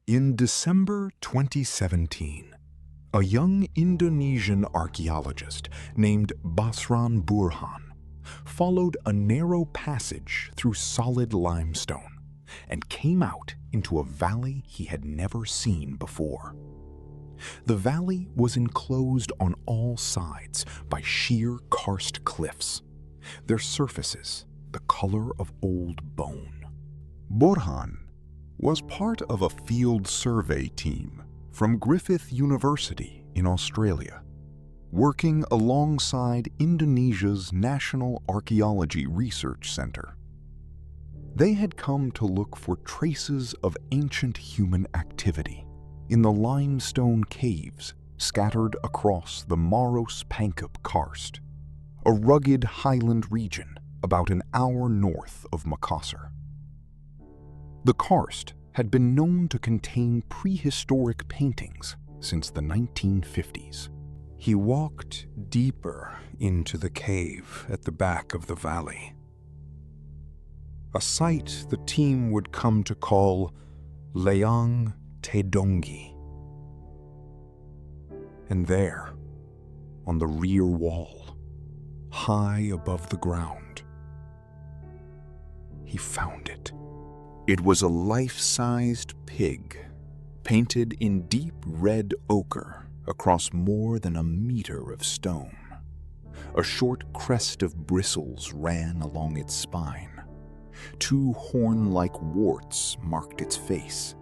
In December 2017, a young Indonesian archaeologist named Basran Burhan followed a narrow passage through solid limestone and came out into a valley he had never seen before. The valley was enclosed on all sides by sheer karst cliffs, their surfaces the color of old bone. Burhan was part of a field survey team from Griffith University in Australia, working alongside Indonesia's National Archaeology Research Centre. They had come to look for traces of ancient human activity in the limestone caves scattered across the Maros-Pangkep karst, a rugged highland region about an hour north of Makassar. The karst had been known to contain prehistoric paintings since the 1950s. He walked deeper into the cave at the back of the valley, a site the team would come to call Leang Tedongnge. And there, on the rear wall, high above the ground, he found it. It was a life-sized pig, painted in deep red ochre across more than a meter of stone. A short crest of bristles ran along its spine. 2 horn-like warts marked its face,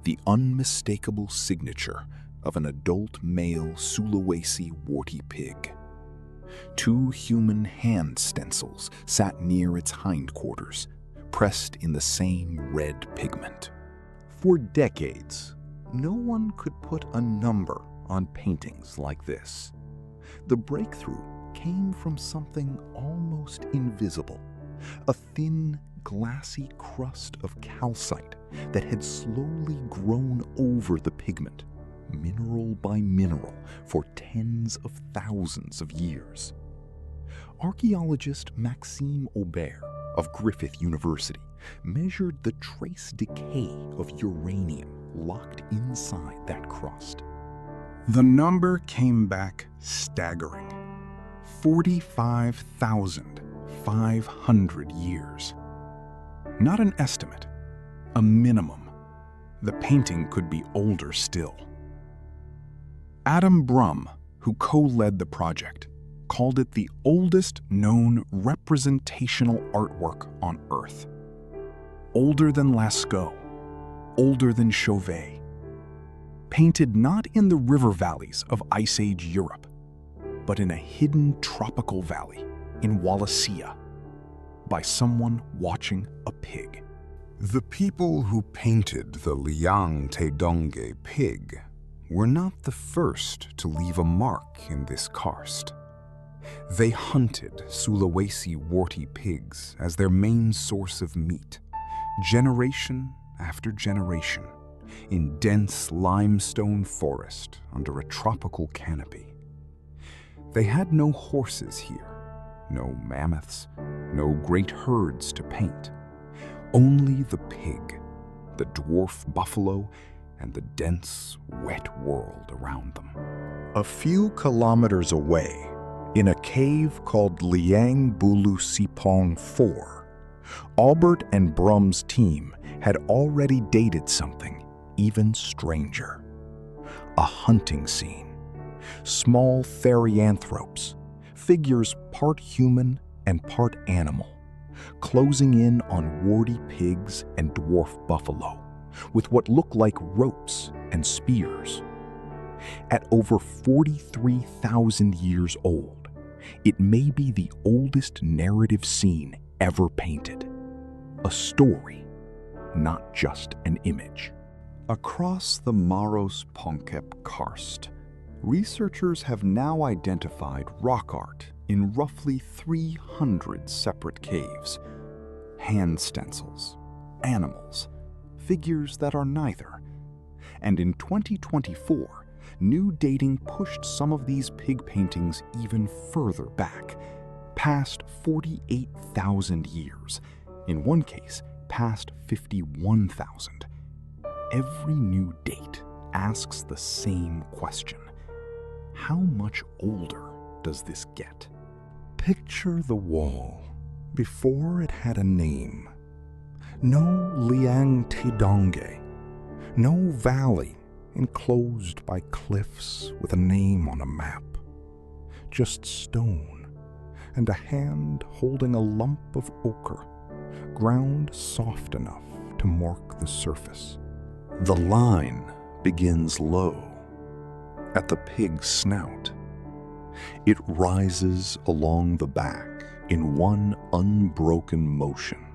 the unmistakable signature of an adult male Sulawesi warty pig. 2 human hand stencils sat near its hindquarters, pressed in the same red pigment. For decades, no one could put a number on paintings like this. The breakthrough came from something almost invisible, a thin, glassy crust of calcite that had slowly grown over the pigment, mineral by mineral, for tens of thousands of years. Archaeologist Maxime Aubert of Griffith University measured the trace decay of uranium locked inside that crust. The number came back staggering: 45,500 years. Not an estimate, a minimum. The painting could be older still. Adam Brumm, who co-led the project, called it the oldest known representational artwork on Earth. Older than Lascaux, older than Chauvet. Painted not in the river valleys of Ice Age Europe, but in a hidden tropical valley in Wallacea, by someone watching a pig. The people who painted the Leang Tedongnge pig were not the first to leave a mark in this karst. They hunted Sulawesi warty pigs as their main source of meat, generation after generation, in dense limestone forest under a tropical canopy. They had no horses here, no mammoths, no great herds to paint. Only the pig, the dwarf buffalo, and the dense, wet world around them. A few kilometers away, in a cave called Liang Bulu Sipong 4, Aubert and Brumm's team had already dated something even stranger. A hunting scene. Small therianthropes, figures part human and part animal, closing in on warty pigs and dwarf buffalo, with what looked like ropes and spears. At over 43,000 years old, it may be the oldest narrative scene ever painted. A story, not just an image. Across the Maros-Pangkep karst, researchers have now identified rock art in roughly 300 separate caves. Hand stencils, animals, figures that are neither. And in 2024, new dating pushed some of these pig paintings even further back, past 48,000 years, in one case past 51,000. every new date asks the same question. How much older does this get? Picture the wall before it had a name. No Leang Tedongnge, no valley enclosed by cliffs with a name on a map. Just stone and a hand holding a lump of ochre, ground soft enough to mark the surface. The line begins low, at the pig's snout. It rises along the back in one unbroken motion,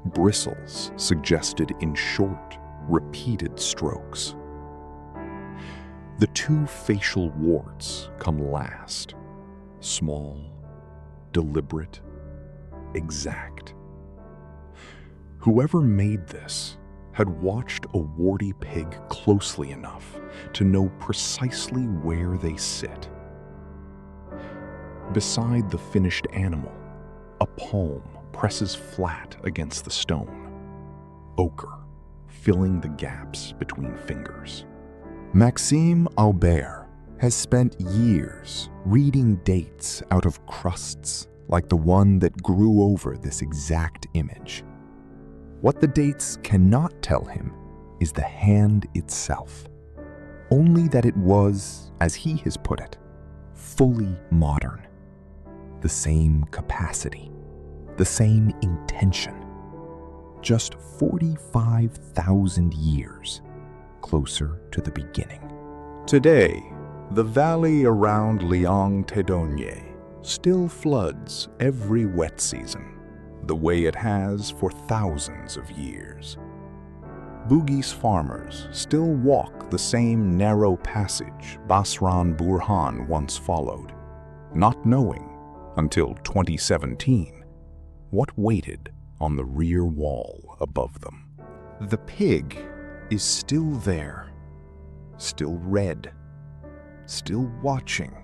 bristles suggested in short, repeated strokes. The two facial warts come last, small, deliberate, exact. Whoever made this had watched a warty pig closely enough to know precisely where they sit. Beside the finished animal, a palm presses flat against the stone, ochre filling the gaps between fingers. Maxime Aubert has spent years reading dates out of crusts like the one that grew over this exact image. What the dates cannot tell him is the hand itself, only that it was, as he has put it, fully modern. The same capacity, the same intention, just 45,000 years closer to the beginning. Today, the valley around Leang Tedongnge still floods every wet season, the way it has for thousands of years. Bugis farmers still walk the same narrow passage Basran Burhan once followed, not knowing, until 2017, what waited on the rear wall above them. The pig is still there, still red, still watching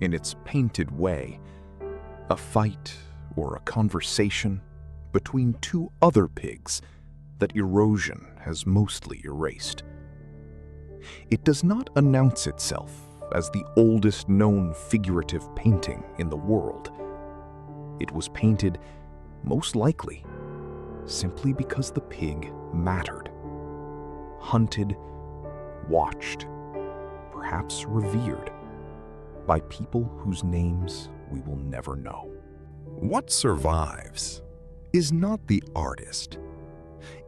in its painted way, a fight or a conversation between two other pigs that erosion has mostly erased. It does not announce itself as the oldest known figurative painting in the world. It was painted, most likely, simply because the pig mattered. Hunted, watched, perhaps revered, by people whose names we will never know. What survives is not the artist.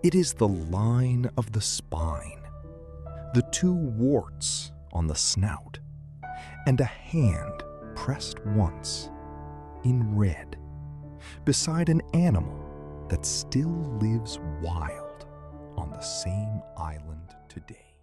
It is the line of the spine, the two warts on the snout, and a hand pressed once in red beside an animal that still lives wild on the same island today.